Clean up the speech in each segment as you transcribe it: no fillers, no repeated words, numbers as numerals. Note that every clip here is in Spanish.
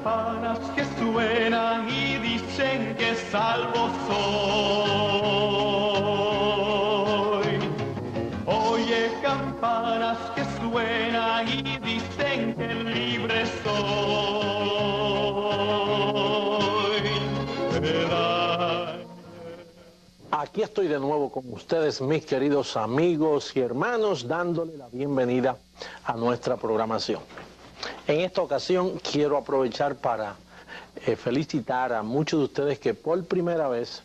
campanas que suenan y dicen que salvo soy. Oye, campanas que suenan y dicen que libre soy. Aquí estoy de nuevo con ustedes, mis queridos amigos y hermanos, dándole la bienvenida a nuestra programación. En esta ocasión quiero aprovechar para felicitar a muchos de ustedes que por primera vez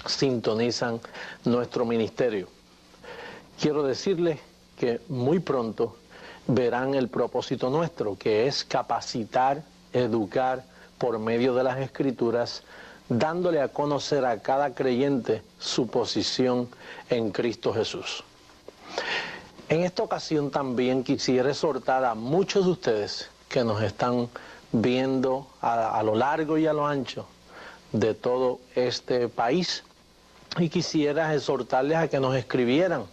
sintonizan nuestro ministerio. Quiero decirles que muy pronto verán el propósito nuestro, que es capacitar, educar por medio de las Escrituras, dándole a conocer a cada creyente su posición en Cristo Jesús. En esta ocasión también quisiera exhortar a muchos de ustedes que nos están viendo a lo largo y a lo ancho de todo este país, y quisiera exhortarles a que nos escribieran,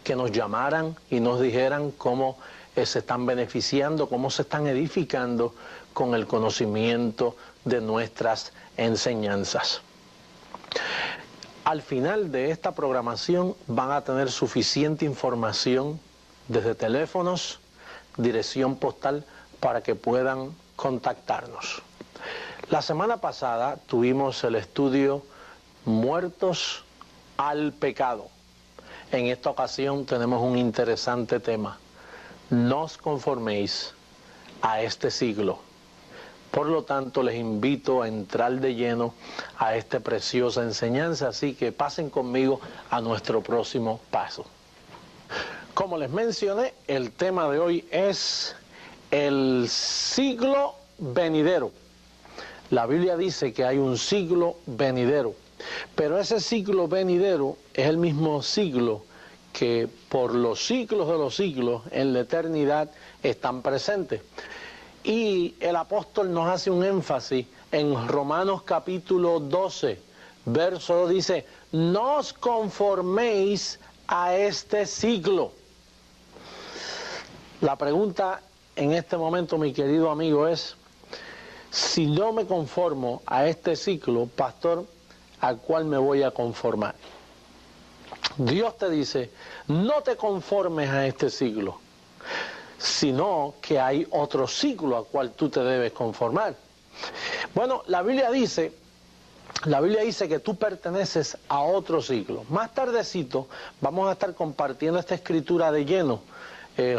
que nos llamaran y nos dijeran cómo se están beneficiando, cómo se están edificando con el conocimiento de nuestras enseñanzas. Al final de esta programación van a tener suficiente información desde teléfonos, dirección postal, para que puedan contactarnos. La semana pasada tuvimos el estudio Muertos al Pecado. En esta ocasión tenemos un interesante tema: no os conforméis a este siglo. Por lo tanto, les invito a entrar de lleno a esta preciosa enseñanza, así que pasen conmigo a nuestro próximo paso. Como les mencioné, el tema de hoy es el siglo venidero. La Biblia dice que hay un siglo venidero, pero ese siglo venidero es el mismo siglo que por los siglos de los siglos en la eternidad están presentes. Y el apóstol nos hace un énfasis en Romanos capítulo 12, verso 2, dice: no os conforméis a este siglo. La pregunta en este momento, mi querido amigo, es: si no me conformo a este ciclo, pastor, ¿a cuál me voy a conformar? Dios te dice: no te conformes a este siglo, sino que hay otro siglo al cual tú te debes conformar. Bueno, la Biblia dice que tú perteneces a otro siglo. Más tardecito vamos a estar compartiendo esta escritura de lleno,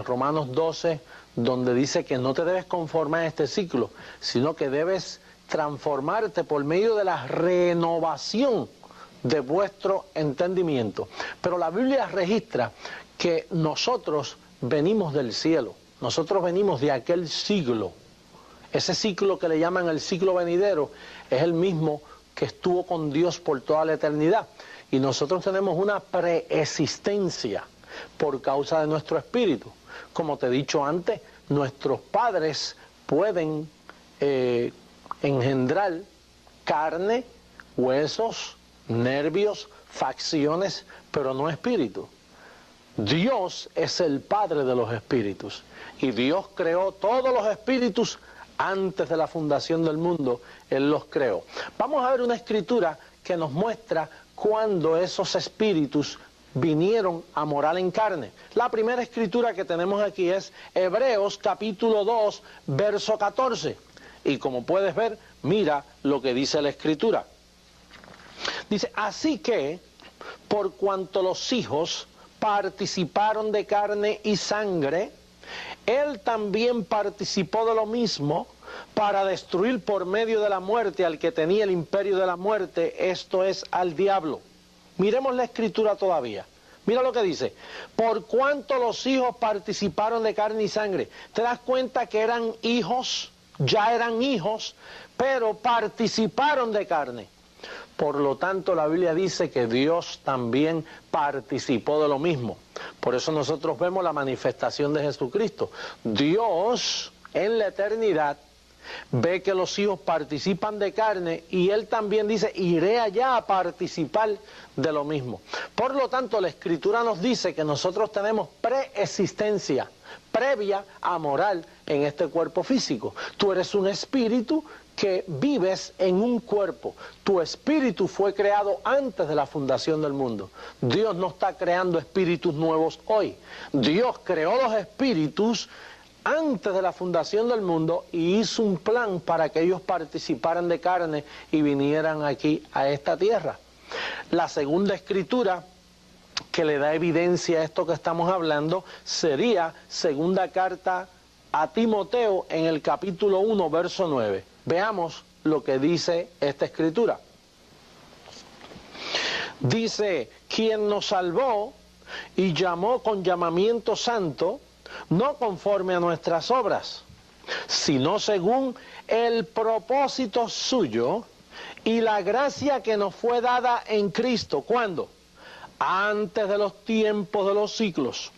Romanos 12, donde dice que no te debes conformar a este ciclo, sino que debes transformarte por medio de la renovación de vuestro entendimiento. Pero la Biblia registra que nosotros venimos del cielo, nosotros venimos de aquel siglo. Ese ciclo que le llaman el siglo venidero es el mismo que estuvo con Dios por toda la eternidad, y nosotros tenemos una preexistencia por causa de nuestro espíritu. Como te he dicho antes, nuestros padres pueden engendrar carne, huesos, nervios, facciones, pero no espíritu. Dios es el Padre de los espíritus, y Dios creó todos los espíritus antes de la fundación del mundo. Él los creó. Vamos a ver una escritura que nos muestra cuándo esos espíritus vinieron a morar en carne. La primera escritura que tenemos aquí es Hebreos capítulo 2, verso 14. Y como puedes ver, mira lo que dice la escritura. Dice: así que, por cuanto los hijos participaron de carne y sangre, él también participó de lo mismo, para destruir por medio de la muerte al que tenía el imperio de la muerte, esto es, al diablo. Miremos la escritura todavía. Mira lo que dice: por cuanto los hijos participaron de carne y sangre. ¿Te das cuenta que eran hijos? Ya eran hijos, pero participaron de carne. Por lo tanto, la Biblia dice que Dios también participó de lo mismo. Por eso nosotros vemos la manifestación de Jesucristo. Dios, en la eternidad, ve que los hijos participan de carne y él también dice, iré allá a participar de lo mismo. Por lo tanto, la Escritura nos dice que nosotros tenemos preexistencia previa a morar en este cuerpo físico. Tú eres un espíritu que vives en un cuerpo. Tu espíritu fue creado antes de la fundación del mundo. Dios no está creando espíritus nuevos hoy. Dios creó los espíritus antes de la fundación del mundo y hizo un plan para que ellos participaran de carne y vinieran aquí a esta tierra. La segunda escritura que le da evidencia a esto que estamos hablando sería segunda carta a Timoteo en el capítulo 1, verso 9. Veamos lo que dice esta escritura. Dice, quien nos salvó y llamó con llamamiento santo, no conforme a nuestras obras, sino según el propósito suyo y la gracia que nos fue dada en Cristo. ¿Cuándo? Antes de los tiempos de los siglos.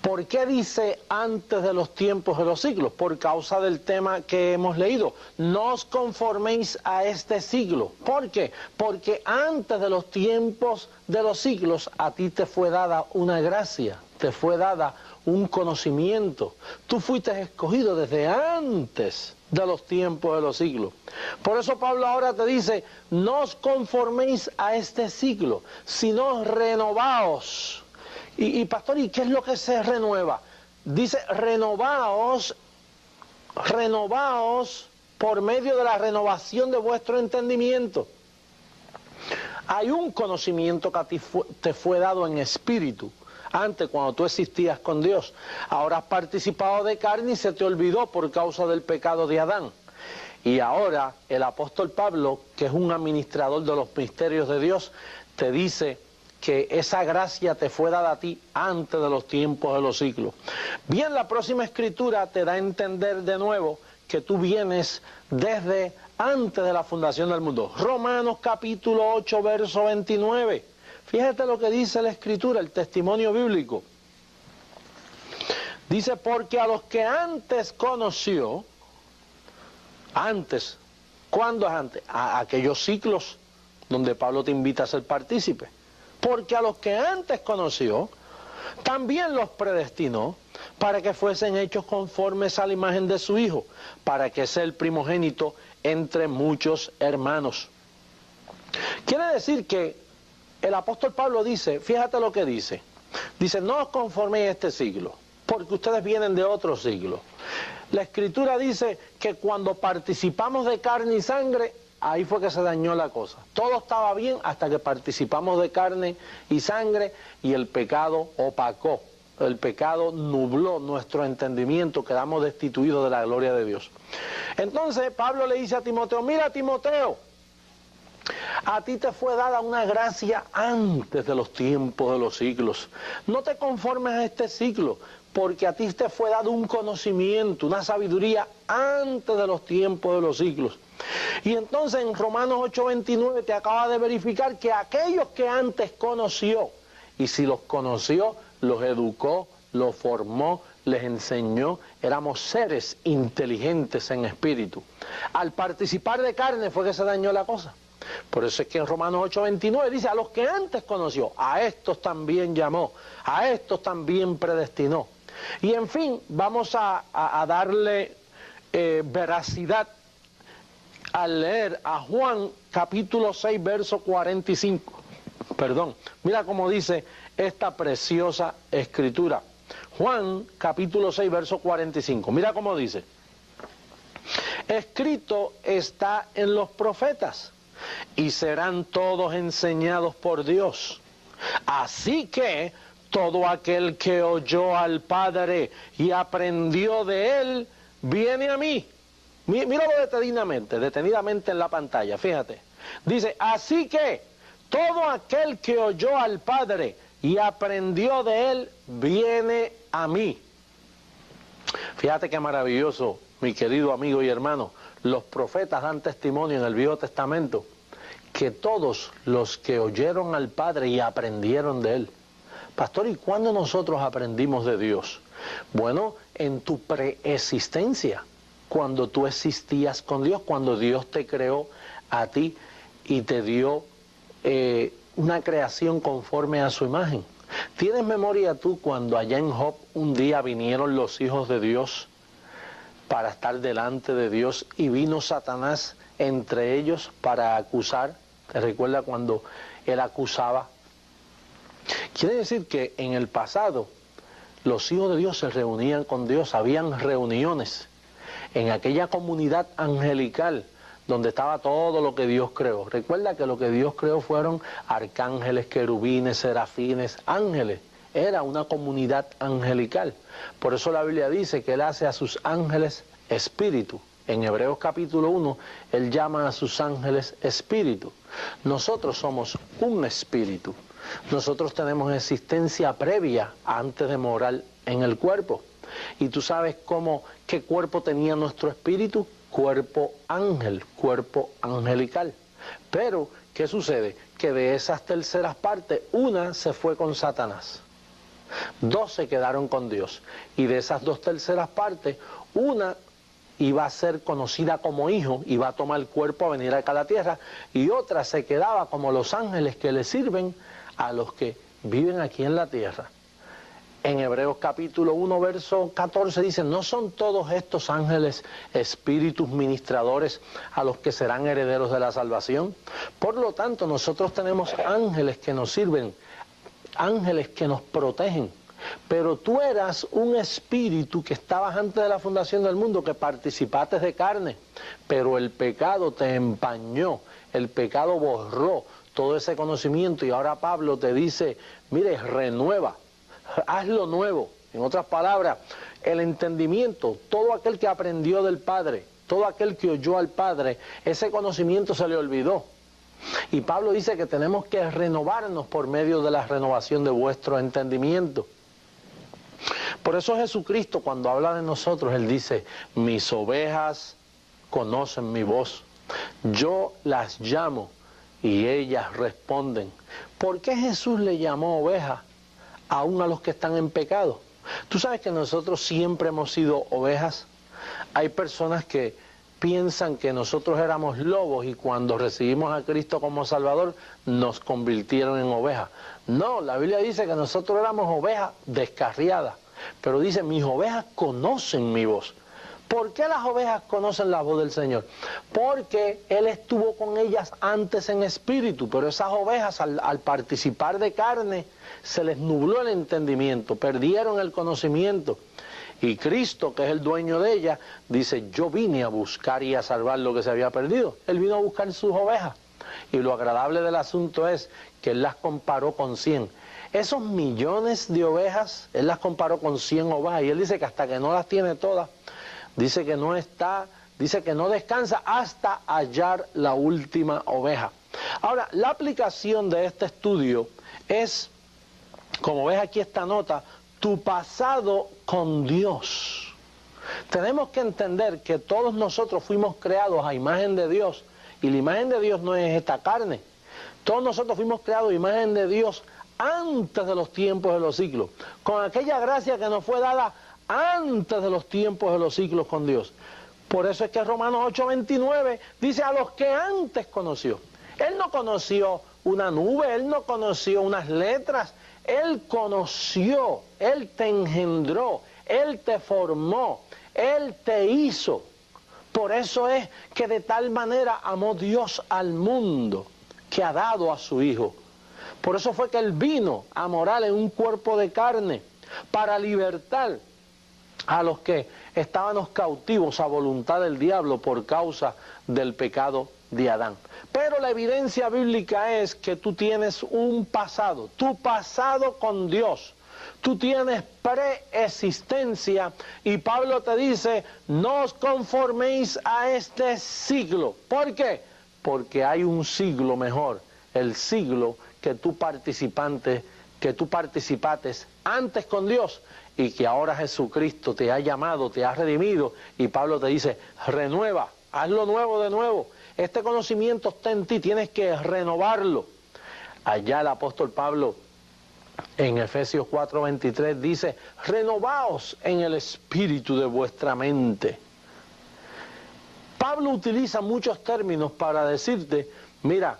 ¿Por qué dice antes de los tiempos de los siglos? Por causa del tema que hemos leído. No os conforméis a este siglo. ¿Por qué? Porque antes de los tiempos de los siglos a ti te fue dada una gracia, te fue dada un conocimiento. Tú fuiste escogido desde antes de los tiempos de los siglos. Por eso Pablo ahora te dice, no os conforméis a este siglo, sino renovaos. Y pastor, ¿y qué es lo que se renueva? Dice, renovaos por medio de la renovación de vuestro entendimiento. Hay un conocimiento que a ti te fue dado en espíritu. Antes, cuando tú existías con Dios, ahora has participado de carne y se te olvidó por causa del pecado de Adán. Y ahora el apóstol Pablo, que es un administrador de los misterios de Dios, te dice que esa gracia te fue dada a ti antes de los tiempos de los siglos. Bien, la próxima escritura te da a entender de nuevo que tú vienes desde antes de la fundación del mundo. Romanos capítulo 8, verso 29. Fíjate lo que dice la escritura, el testimonio bíblico. Dice, porque a los que antes conoció, antes, ¿cuándo es antes? A aquellos ciclos donde Pablo te invita a ser partícipe. Porque a los que antes conoció, también los predestinó para que fuesen hechos conformes a la imagen de su Hijo, para que sea el primogénito entre muchos hermanos. Quiere decir que el apóstol Pablo dice, fíjate lo que dice, no os conforméis a este siglo, porque ustedes vienen de otro siglo. La Escritura dice que cuando participamos de carne y sangre, ahí fue que se dañó la cosa. Todo estaba bien hasta que participamos de carne y sangre y el pecado opacó, el pecado nubló nuestro entendimiento, quedamos destituidos de la gloria de Dios. Entonces Pablo le dice a Timoteo, mira Timoteo, a ti te fue dada una gracia antes de los tiempos de los siglos. No te conformes a este siglo, porque a ti te fue dado un conocimiento, una sabiduría antes de los tiempos de los siglos. Y entonces en Romanos 8:29 te acaba de verificar que aquellos que antes conoció, y si los conoció, los educó, los formó, les enseñó, éramos seres inteligentes en espíritu. Al participar de carne fue que se dañó la cosa. Por eso es que en Romanos 8:29 dice, a los que antes conoció, a estos también llamó, a estos también predestinó. Y en fin, vamos a darle veracidad al leer a Juan capítulo 6, verso 45. Perdón, mira cómo dice esta preciosa escritura. Juan capítulo 6, verso 45. Mira cómo dice. Escrito está en los profetas, y serán todos enseñados por Dios. Así que todo aquel que oyó al Padre y aprendió de él, viene a mí. Míralo detenidamente en la pantalla, fíjate. Dice, así que todo aquel que oyó al Padre y aprendió de él, viene a mí. Fíjate qué maravilloso, mi querido amigo y hermano. Los profetas dan testimonio en el Viejo Testamento que todos los que oyeron al Padre y aprendieron de él. Pastor, ¿y cuándo nosotros aprendimos de Dios? Bueno, en tu preexistencia. cuando tú existías con Dios, cuando Dios te creó a ti y te dio una creación conforme a su imagen. ¿Tienes memoria tú cuando allá en Job un día vinieron los hijos de Dios para estar delante de Dios y vino Satanás entre ellos para acusar? ¿Te recuerda cuando él acusaba? Quiere decir que en el pasado los hijos de Dios se reunían con Dios, habían reuniones en aquella comunidad angelical donde estaba todo lo que Dios creó. Recuerda que lo que Dios creó fueron arcángeles, querubines, serafines, ángeles. Era una comunidad angelical. Por eso la Biblia dice que Él hace a sus ángeles espíritu. En Hebreos capítulo 1, Él llama a sus ángeles espíritu. Nosotros somos un espíritu. Nosotros tenemos existencia previa antes de morar en el cuerpo. Y tú sabes qué cuerpo tenía nuestro espíritu. Cuerpo ángel, cuerpo angelical. Pero, ¿qué sucede? Que de esas terceras partes, una se fue con Satanás. 2 se quedaron con Dios. Y de esas 2 terceras partes, una iba a ser conocida como hijo, iba a tomar el cuerpo a venir acá a la tierra, y otra se quedaba como los ángeles que le sirven a los que viven aquí en la tierra. En Hebreos capítulo 1, verso 14 dice, ¿no son todos estos ángeles espíritus ministradores a los que serán herederos de la salvación? Por lo tanto, nosotros tenemos ángeles que nos sirven, ángeles que nos protegen. Pero tú eras un espíritu que estabas antes de la fundación del mundo, que participaste de carne, pero el pecado te empañó, el pecado borró todo ese conocimiento, y ahora Pablo te dice, mire, renueva. Hazlo nuevo. En otras palabras, el entendimiento, todo aquel que aprendió del Padre, todo aquel que oyó al Padre, ese conocimiento se le olvidó. Y Pablo dice que tenemos que renovarnos por medio de la renovación de vuestro entendimiento. Por eso Jesucristo, cuando habla de nosotros, Él dice, mis ovejas conocen mi voz. Yo las llamo y ellas responden. ¿Por qué Jesús le llamó oveja aún a los que están en pecado? Tú sabes que nosotros siempre hemos sido ovejas. Hay personas que piensan que nosotros éramos lobos y cuando recibimos a Cristo como Salvador nos convirtieron en ovejas. No, la Biblia dice que nosotros éramos ovejas descarriadas, pero dice, mis ovejas conocen mi voz. ¿Por qué las ovejas conocen la voz del Señor? Porque Él estuvo con ellas antes en espíritu, pero esas ovejas al participar de carne se les nubló el entendimiento, perdieron el conocimiento. Y Cristo, que es el dueño de ellas, dice, yo vine a buscar y a salvar lo que se había perdido. Él vino a buscar sus ovejas. Y lo agradable del asunto es que Él las comparó con 100. Esos millones de ovejas, Él las comparó con 100 ovejas. Y Él dice que hasta que no las tiene todas, dice que no descansa hasta hallar la última oveja. Ahora, la aplicación de este estudio es, como ves aquí esta nota, tu pasado con Dios. Tenemos que entender que todos nosotros fuimos creados a imagen de Dios, y la imagen de Dios no es esta carne. Todos nosotros fuimos creados a imagen de Dios antes de los tiempos de los siglos, con aquella gracia que nos fue dada antes de los tiempos de los siglos con Dios. Por eso es que Romanos 8:29 dice a los que antes conoció. Él no conoció una nube, Él no conoció unas letras, Él conoció, Él te engendró, Él te formó, Él te hizo. Por eso es que de tal manera amó Dios al mundo, que ha dado a su Hijo. Por eso fue que Él vino a morar en un cuerpo de carne, para libertar a los que estábamos cautivos a voluntad del diablo por causa del pecado de Adán. Pero la evidencia bíblica es que tú tienes un pasado, tu pasado con Dios. Tú tienes preexistencia y Pablo te dice, no os conforméis a este siglo. ¿Por qué? Porque hay un siglo mejor, el siglo que tú participaste antes con Dios y que ahora Jesucristo te ha llamado, te ha redimido, y Pablo te dice, renueva, hazlo nuevo de nuevo. Este conocimiento está en ti, tienes que renovarlo. Allá el apóstol Pablo en Efesios 4:23 dice, renovaos en el espíritu de vuestra mente. Pablo utiliza muchos términos para decirte, mira,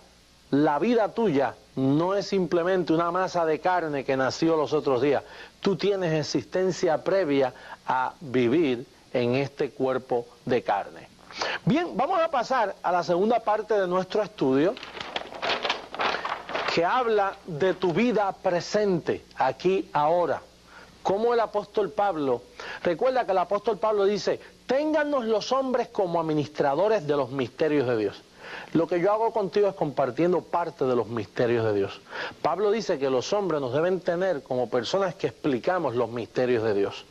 la vida tuya no es simplemente una masa de carne que nació los otros días. Tú tienes existencia previa a vivir en este cuerpo de carne. Bien, vamos a pasar a la segunda parte de nuestro estudio, que habla de tu vida presente, aquí, ahora. Como el apóstol Pablo, recuerda que el apóstol Pablo dice, téngannos los hombres como administradores de los misterios de Dios. Lo que yo hago contigo es compartiendo parte de los misterios de Dios. Pablo dice que los hombres nos deben tener como personas que explicamos los misterios de Dios.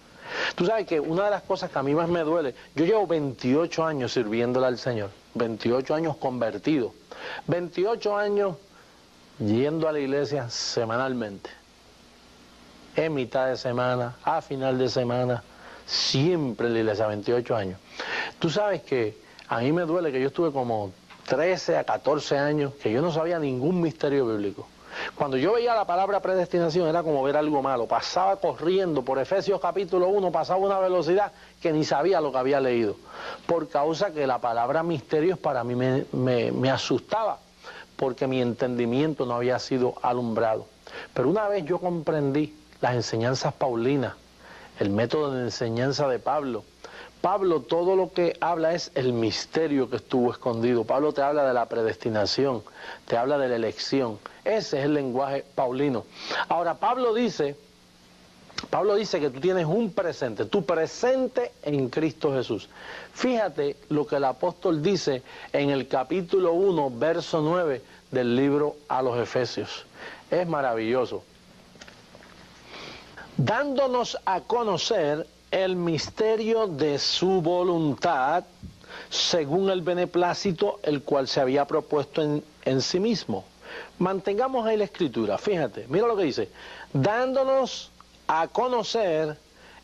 Tú sabes que una de las cosas que a mí más me duele, yo llevo 28 años sirviéndole al Señor, 28 años convertido, 28 años yendo a la iglesia semanalmente, en mitad de semana, a final de semana, siempre en la iglesia, 28 años. Tú sabes que a mí me duele que yo estuve como 13 a 14 años, que yo no sabía ningún misterio bíblico. Cuando yo veía la palabra predestinación era como ver algo malo, pasaba corriendo por Efesios capítulo 1, pasaba a una velocidad que ni sabía lo que había leído, por causa que la palabra misterios para mí me asustaba, porque mi entendimiento no había sido alumbrado. Pero una vez yo comprendí las enseñanzas paulinas, el método de enseñanza de Pablo. Pablo todo lo que habla es el misterio que estuvo escondido. Pablo te habla de la predestinación, te habla de la elección. Ese es el lenguaje paulino. Ahora Pablo dice que tú tienes un presente, tu presente en Cristo Jesús. Fíjate lo que el apóstol dice en el capítulo 1, verso 9 del libro a los Efesios. Es maravilloso. Dándonos a conocer el misterio de su voluntad, según el beneplácito, el cual se había propuesto en sí mismo. Mantengamos ahí la escritura, fíjate, mira lo que dice, dándonos a conocer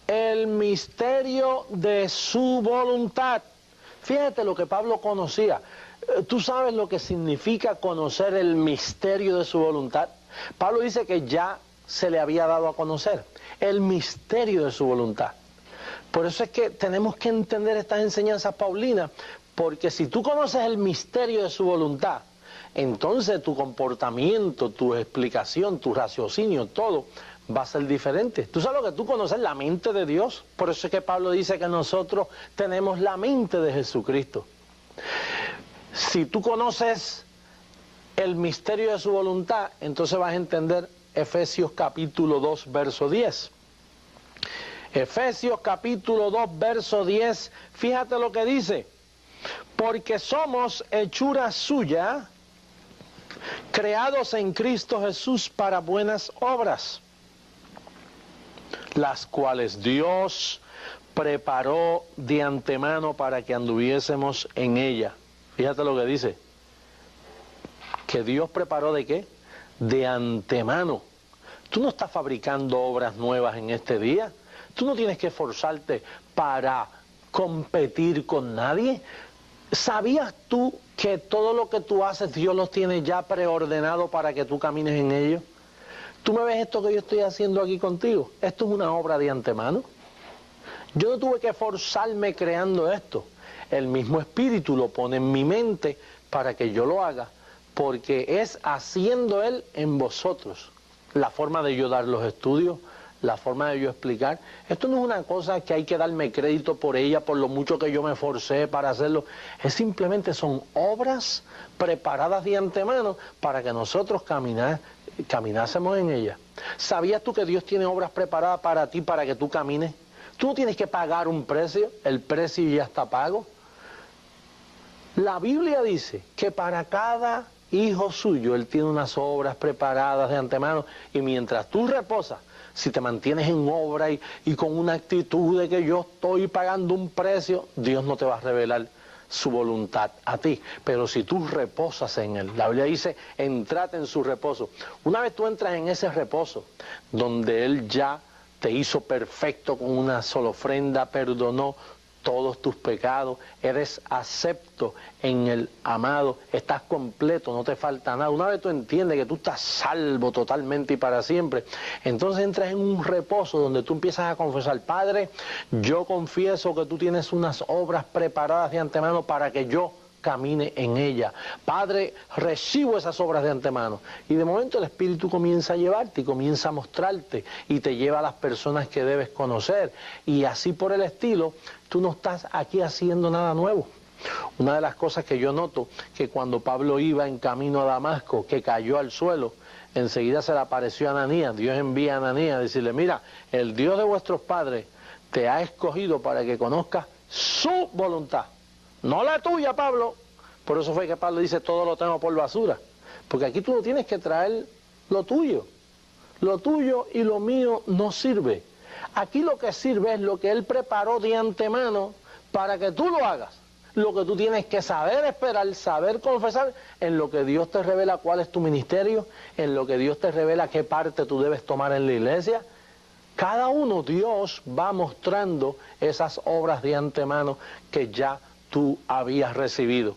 el misterio de su voluntad. Fíjate lo que Pablo conocía. ¿Tú sabes lo que significa conocer el misterio de su voluntad? Pablo dice que ya se le había dado a conocer el misterio de su voluntad. Por eso es que tenemos que entender estas enseñanzas paulinas, porque si tú conoces el misterio de su voluntad, entonces tu comportamiento, tu explicación, tu raciocinio, todo va a ser diferente. ¿Tú sabes lo que tú conoces? La mente de Dios. Por eso es que Pablo dice que nosotros tenemos la mente de Jesucristo. Si tú conoces el misterio de su voluntad, entonces vas a entender Efesios capítulo 2, verso 10. Efesios capítulo 2, verso 10, fíjate lo que dice. Porque somos hechura suya, creados en Cristo Jesús para buenas obras, las cuales Dios preparó de antemano para que anduviésemos en ella. Fíjate lo que dice. ¿Que Dios preparó de qué? De antemano. Tú no estás fabricando obras nuevas en este día. Tú no tienes que esforzarte para competir con nadie. ¿Sabías tú que todo lo que tú haces Dios los tiene ya preordenado para que tú camines en ello? ¿Tú me ves esto que yo estoy haciendo aquí contigo? Esto es una obra de antemano. Yo no tuve que esforzarme creando esto. El mismo Espíritu lo pone en mi mente para que yo lo haga, porque es haciendo Él en vosotros. La forma de yo dar los estudios, la forma de yo explicar. Esto no es una cosa que hay que darme crédito por ella, por lo mucho que yo me esforcé para hacerlo. Es simplemente son obras preparadas de antemano para que nosotros caminásemos en ellas. ¿Sabías tú que Dios tiene obras preparadas para ti, para que tú camines? Tú no tienes que pagar un precio, el precio ya está pago. La Biblia dice que para cada hijo suyo Él tiene unas obras preparadas de antemano, y mientras tú reposas, si te mantienes en obra y con una actitud de que yo estoy pagando un precio, Dios no te va a revelar su voluntad a ti. Pero si tú reposas en Él, la Biblia dice, entrad en su reposo. Una vez tú entras en ese reposo, donde Él ya te hizo perfecto con una sola ofrenda, perdonó todos tus pecados, eres acepto en el amado, estás completo, no te falta nada. Una vez tú entiendes que tú estás salvo totalmente y para siempre, entonces entras en un reposo donde tú empiezas a confesar: Padre, yo confieso que tú tienes unas obras preparadas de antemano para que yo camine en ella. Padre, recibo esas obras de antemano. Y de momento el Espíritu comienza a llevarte y comienza a mostrarte y te lleva a las personas que debes conocer. Y así por el estilo, tú no estás aquí haciendo nada nuevo. Una de las cosas que yo noto, que cuando Pablo iba en camino a Damasco, que cayó al suelo, enseguida se le apareció a Ananías. Dios envía a Ananías a decirle: mira, el Dios de vuestros padres te ha escogido para que conozcas su voluntad. No la tuya, Pablo. Por eso fue que Pablo dice: todo lo tengo por basura. Porque aquí tú no tienes que traer lo tuyo. Lo tuyo y lo mío no sirve. Aquí lo que sirve es lo que Él preparó de antemano para que tú lo hagas. Lo que tú tienes que saber esperar, saber confesar, en lo que Dios te revela cuál es tu ministerio, en lo que Dios te revela qué parte tú debes tomar en la iglesia. Cada uno, Dios va mostrando esas obras de antemano que ya tú habías recibido.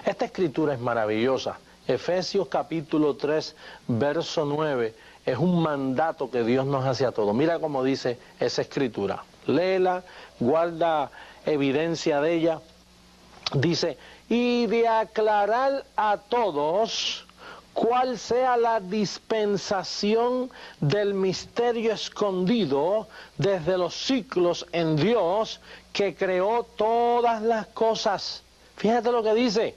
Esta escritura es maravillosa. Efesios capítulo 3, verso 9, es un mandato que Dios nos hace a todos. Mira cómo dice esa escritura. Léela, guarda evidencia de ella. Dice: y de aclarar a todos cuál sea la dispensación del misterio escondido desde los siglos en Dios, que creó todas las cosas. Fíjate lo que dice.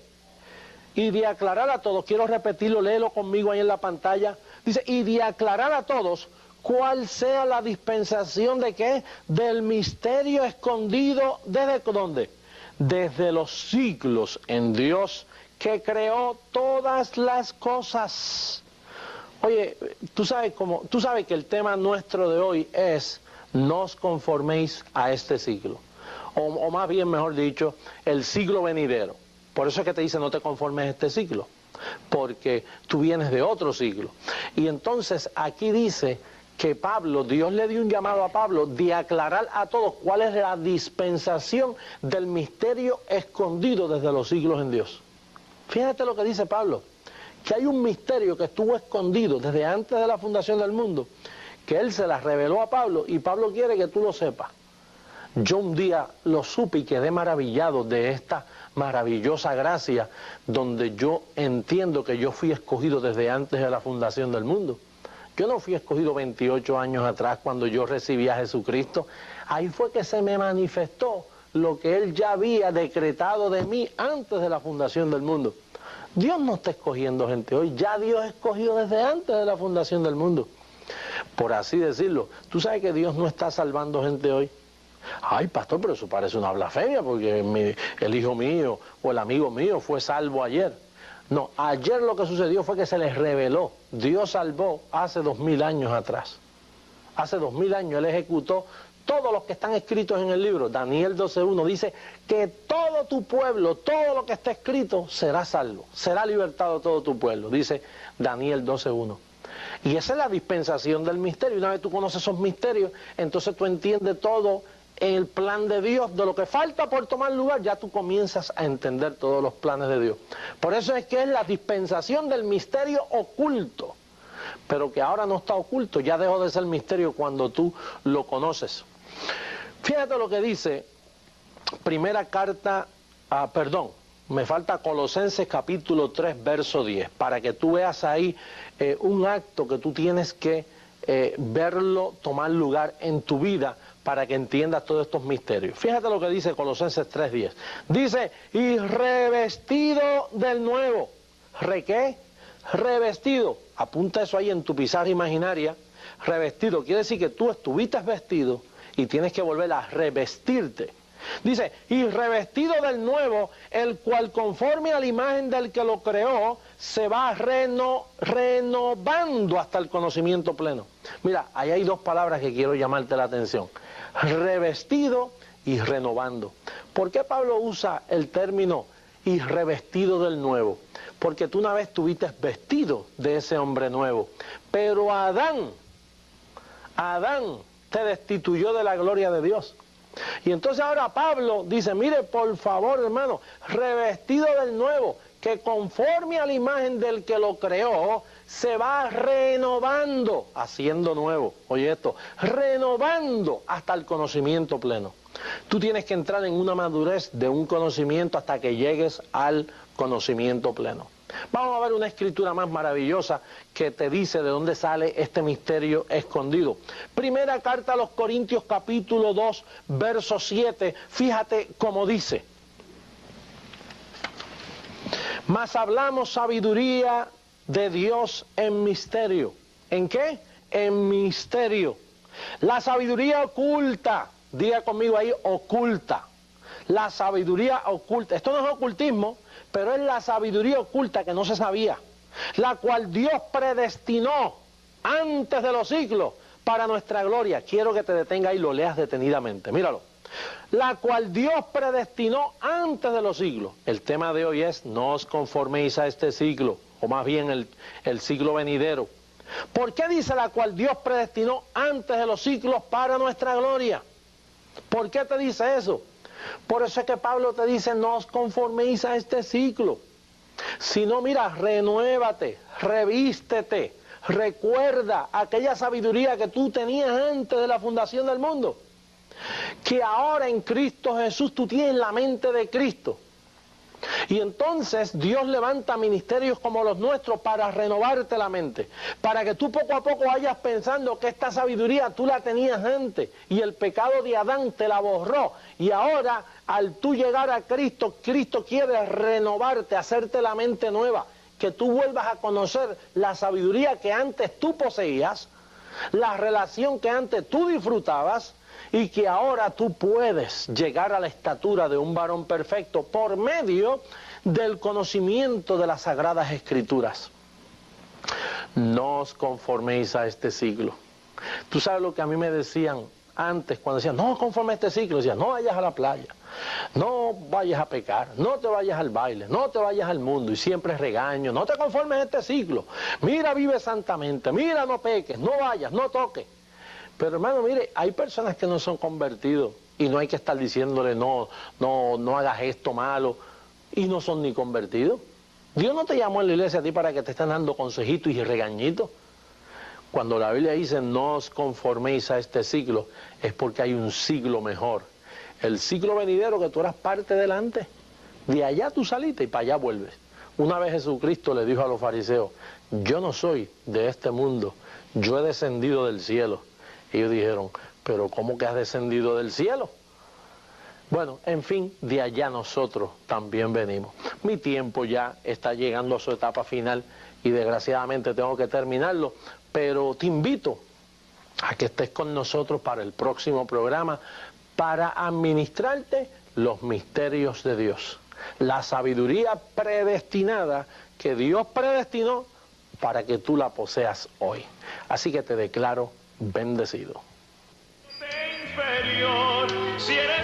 Y de aclarar a todos, quiero repetirlo, léelo conmigo ahí en la pantalla. Dice: y de aclarar a todos cuál sea la dispensación de qué, del misterio escondido, ¿desde dónde? Desde los siglos en Dios, que creó todas las cosas. Oye, tú sabes que el tema nuestro de hoy es: no os conforméis a este siglo, o más bien, mejor dicho, el siglo venidero. Por eso es que te dice: no te conformes a este siglo, porque tú vienes de otro siglo. Y entonces aquí dice que Pablo, Dios le dio un llamado a Pablo de aclarar a todos cuál es la dispensación del misterio escondido desde los siglos en Dios. Fíjate lo que dice Pablo, que hay un misterio que estuvo escondido desde antes de la fundación del mundo, que Él se la reveló a Pablo, y Pablo quiere que tú lo sepas. Yo un día lo supe y quedé maravillado de esta maravillosa gracia, donde yo entiendo que yo fui escogido desde antes de la fundación del mundo. Yo no fui escogido 28 años atrás cuando yo recibí a Jesucristo. Ahí fue que se me manifestó lo que Él ya había decretado de mí antes de la fundación del mundo. Dios no está escogiendo gente hoy, ya Dios escogió desde antes de la fundación del mundo. Por así decirlo, tú sabes que Dios no está salvando gente hoy. Ay, pastor, pero eso parece una blasfemia, porque el hijo mío o el amigo mío fue salvo ayer. No, ayer lo que sucedió fue que se les reveló. Dios salvó hace 2000 años atrás. Hace 2000 años Él ejecutó todos los que están escritos en el libro. Daniel 12:1 dice que todo tu pueblo, todo lo que está escrito será salvo, será libertado todo tu pueblo, dice Daniel 12:1. Y esa es la dispensación del misterio. Una vez tú conoces esos misterios, entonces tú entiendes todo el plan de Dios. De lo que falta por tomar lugar, ya tú comienzas a entender todos los planes de Dios. Por eso es que es la dispensación del misterio oculto, pero que ahora no está oculto, ya dejó de ser misterio cuando tú lo conoces. Fíjate lo que dice primera carta, me falta Colosenses capítulo 3, verso 10, para que tú veas ahí un acto que tú tienes que verlo tomar lugar en tu vida para que entiendas todos estos misterios. Fíjate lo que dice Colosenses 3:10. Dice: y revestido del nuevo. ¿Qué? Revestido. Apunta eso ahí en tu pizarra imaginaria. Revestido quiere decir que tú estuviste vestido y tienes que volver a revestirte. Dice: y revestido del nuevo, el cual conforme a la imagen del que lo creó, se va renovando hasta el conocimiento pleno. Mira, ahí hay dos palabras que quiero llamarte la atención: revestido y renovando. ¿Por qué Pablo usa el término y revestido del nuevo? Porque tú una vez estuviste vestido de ese hombre nuevo, pero Adán te destituyó de la gloria de Dios. Y entonces ahora Pablo dice, mire, por favor, hermano, revestido del nuevo, que conforme a la imagen del que lo creó, se va renovando, haciendo nuevo. Oye esto, renovando hasta el conocimiento pleno. Tú tienes que entrar en una madurez de un conocimiento hasta que llegues al conocimiento pleno. Vamos a ver una escritura más maravillosa que te dice de dónde sale este misterio escondido. Primera carta a los Corintios, capítulo 2, verso 7. Fíjate cómo dice. Mas hablamos sabiduría de Dios en misterio. ¿En qué? En misterio. La sabiduría oculta. Diga conmigo ahí, oculta. La sabiduría oculta. Esto no es ocultismo, pero es la sabiduría oculta que no se sabía, la cual Dios predestinó antes de los siglos para nuestra gloria. Quiero que te detenga y lo leas detenidamente. Míralo. La cual Dios predestinó antes de los siglos. El tema de hoy es, no os conforméis a este siglo, o más bien el siglo venidero. ¿Por qué dice la cual Dios predestinó antes de los siglos para nuestra gloria? ¿Por qué te dice eso? Por eso es que Pablo te dice, no os conforméis a este ciclo. Sino, mira, renuévate, revístete, recuerda aquella sabiduría que tú tenías antes de la fundación del mundo. Que ahora en Cristo Jesús tú tienes la mente de Cristo. Y entonces Dios levanta ministerios como los nuestros para renovarte la mente, para que tú poco a poco vayas pensando que esta sabiduría tú la tenías antes y el pecado de Adán te la borró, y ahora al tú llegar a Cristo, Cristo quiere renovarte, hacerte la mente nueva, que tú vuelvas a conocer la sabiduría que antes tú poseías, la relación que antes tú disfrutabas, y que ahora tú puedes llegar a la estatura de un varón perfecto por medio del conocimiento de las Sagradas Escrituras. No os conforméis a este siglo. Tú sabes lo que a mí me decían antes cuando decían, no conforme a este siglo, decían, no vayas a la playa, no vayas a pecar, no te vayas al baile, no te vayas al mundo, y siempre regaño, no te conformes a este siglo, mira, vive santamente, mira, no peques, no vayas, no toques. Pero hermano, mire, hay personas que no son convertidos y no hay que estar diciéndole no hagas esto malo, y no son ni convertidos. Dios no te llamó en la iglesia a ti para que te estén dando consejitos y regañitos. Cuando la Biblia dice no os conforméis a este siglo, es porque hay un siglo mejor. El siglo venidero que tú eras parte delante, de allá tú saliste y para allá vuelves. Una vez Jesucristo le dijo a los fariseos, yo no soy de este mundo, yo he descendido del cielo. Ellos dijeron, pero ¿cómo que has descendido del cielo? Bueno, en fin, de allá nosotros también venimos. Mi tiempo ya está llegando a su etapa final y desgraciadamente tengo que terminarlo, pero te invito a que estés con nosotros para el próximo programa para administrarte los misterios de Dios. La sabiduría predestinada que Dios predestinó para que tú la poseas hoy. Así que te declaro bendecido. Inferior, si eres